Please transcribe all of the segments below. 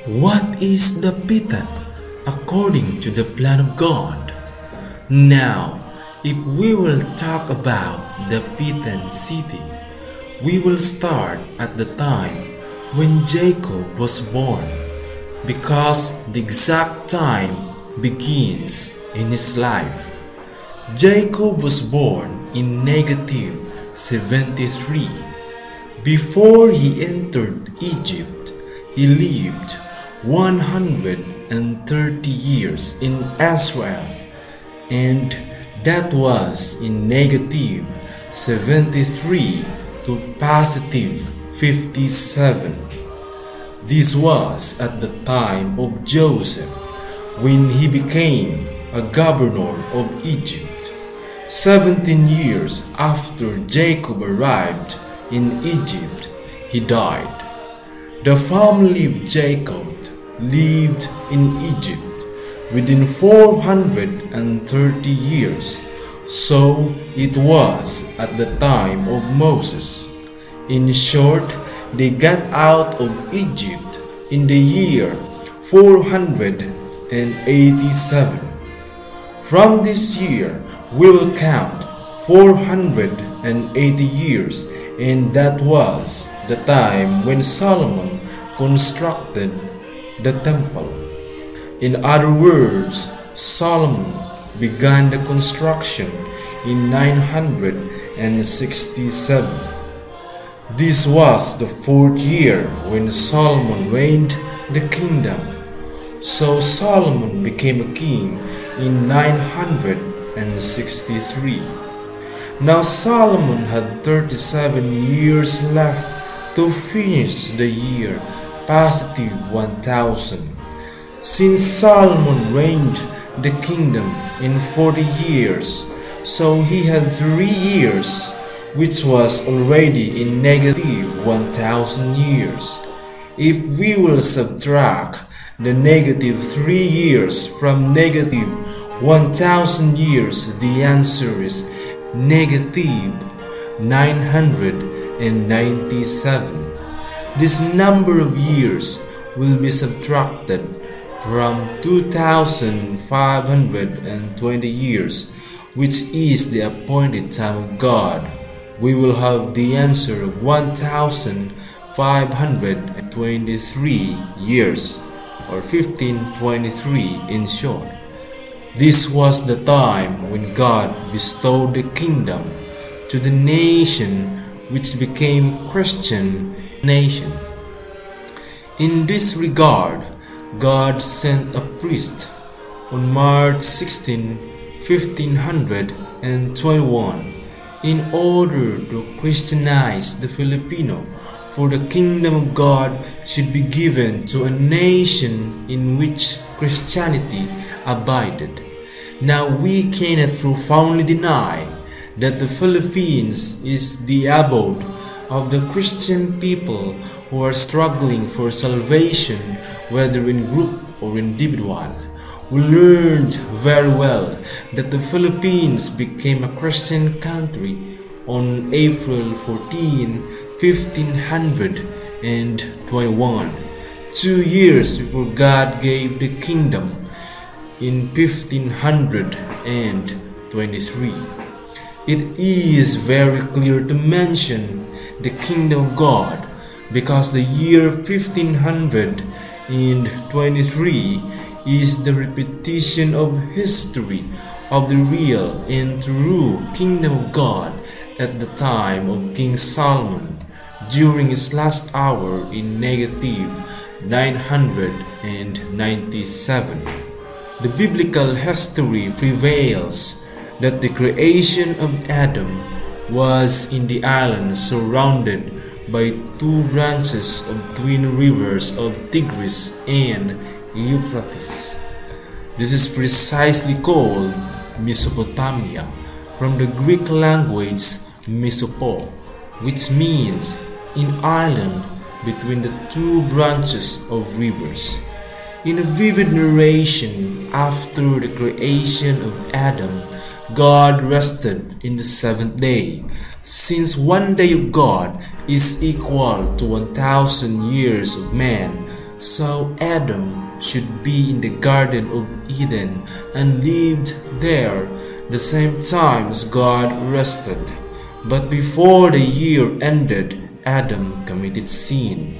What is DAPITAN according to the plan of God? Now, if we will talk about DAPITAN city, we will start at the time when Jacob was born, because the exact time begins in his life. Jacob was born in negative 73. Before he entered Egypt, he lived 130 years in Israel, and that was in negative 73 to positive 57. This was at the time of Joseph, when he became a governor of Egypt. 17 years after Jacob arrived in Egypt, he died. The family of Jacob lived in Egypt within 430 years, so it was at the time of Moses. In short, they got out of Egypt in the year 487. From this year, we will count 480 years, and that was the time when Solomon constructed the temple. In other words, Solomon began the construction in 967. This was the 4th year when Solomon reigned the kingdom. So Solomon became a king in 963. Now Solomon had 37 years left to finish the year positive 1000. Since Solomon reigned the kingdom in 40 years, so he had 3 years, which was already in negative 1000 years. If we will subtract the negative 3 years from negative 1000 years, the answer is negative 997. This number of years will be subtracted from 2520 years, which is the appointed time of God. We will have the answer of 1523 years, or 1523 in short. This was the time when God bestowed the kingdom to the nation which became Christian nation. In this regard, God sent a priest on March 16, 1521 in order to Christianize the Filipino, for the kingdom of God should be given to a nation in which Christianity abided. Now we cannot profoundly deny that the Philippines is the abode of the Christian people who are struggling for salvation, whether in group or individual. We learned very well that the Philippines became a Christian country on April 14, 1521, 2 years before God gave the kingdom in 1523. It is very clear to mention the kingdom of God, because the year 1523 is the repetition of history of the real and true kingdom of God at the time of King Solomon during his last hour in negative 997. The biblical history prevails that the creation of Adam was in the island surrounded by 2 branches of twin rivers of Tigris and Euphrates. This is precisely called Mesopotamia, from the Greek language Mesopo, which means an island between the 2 branches of rivers. In a vivid narration after the creation of Adam, God rested in the 7th day. Since 1 day of God is equal to 1000 years of man, So Adam should be in the Garden of Eden and lived there the same time as God rested. But before the year ended, Adam committed sin.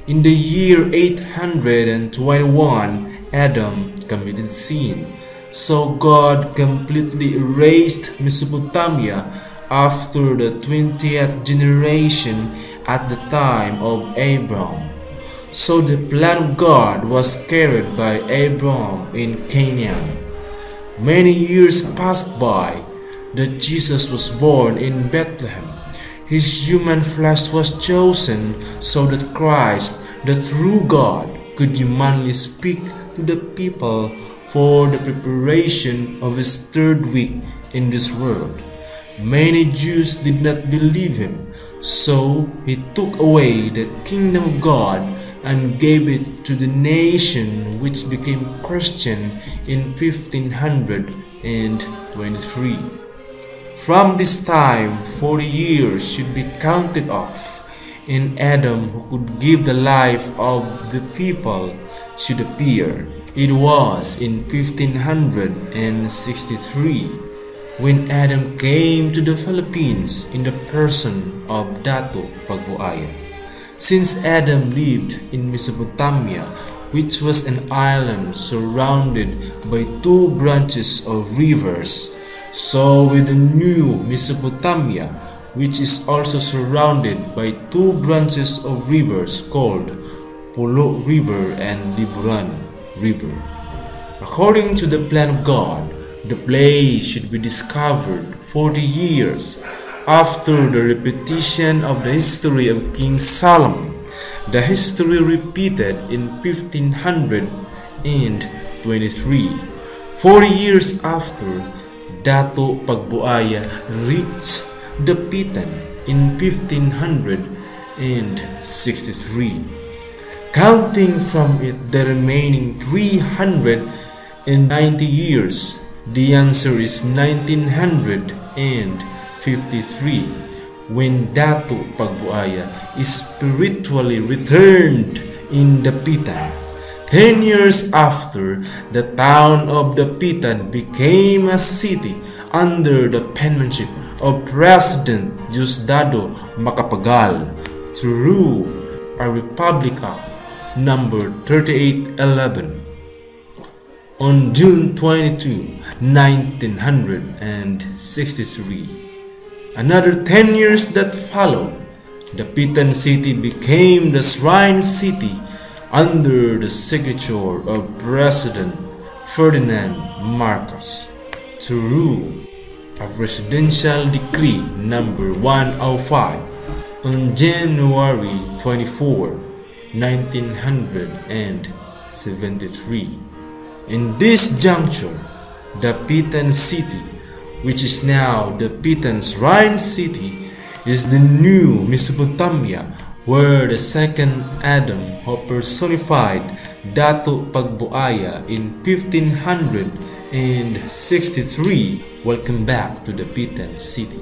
In the year 821, Adam committed sin. So God completely erased Mesopotamia after the 20th generation at the time of Abram. So the plan of God was carried by Abram in Canaan. Many years passed by that Jesus was born in Bethlehem. His human flesh was chosen so that Christ, the true God, could humanly speak to the people for the preparation of his third week in this world. Many Jews did not believe him, so he took away the kingdom of God and gave it to the nation, which became Christian in 1523. From this time, 40 years should be counted off, and Adam, who could give the life of the people, should appear. It was in 1563 when Adam came to the Philippines in the person of Dato Pagbuaya. Since Adam lived in Mesopotamia, which was an island surrounded by two branches of rivers, so with the new Mesopotamia, which is also surrounded by two branches of rivers called PUROK River and Liburan River. According to the plan of God, the place should be discovered 40 years after the repetition of the history of King Solomon. The history repeated in 1523. 40 years after, Dato Pagbuaya reached DAPITAN in 1563. Counting from it the remaining 390 years, the answer is 1953, when Dato Pagbuaya is spiritually returned in DAPITAN. 10 years after, the town of DAPITAN became a city under the penmanship of President Diosdado Macapagal to rule a Republic Act number 3811 on June 22, 1963. Another 10 years that followed, the DAPITAN city became the Shrine City under the signature of President Ferdinand Marcos to rule a presidential decree number 105 on January 24, 1973. In this juncture, the DAPITAN city, which is now the DAPITAN Shrine City, is the new Mesopotamia, where the second Adam, who personified Dato Pagbuaya in 1563, welcome back to the DAPITAN city.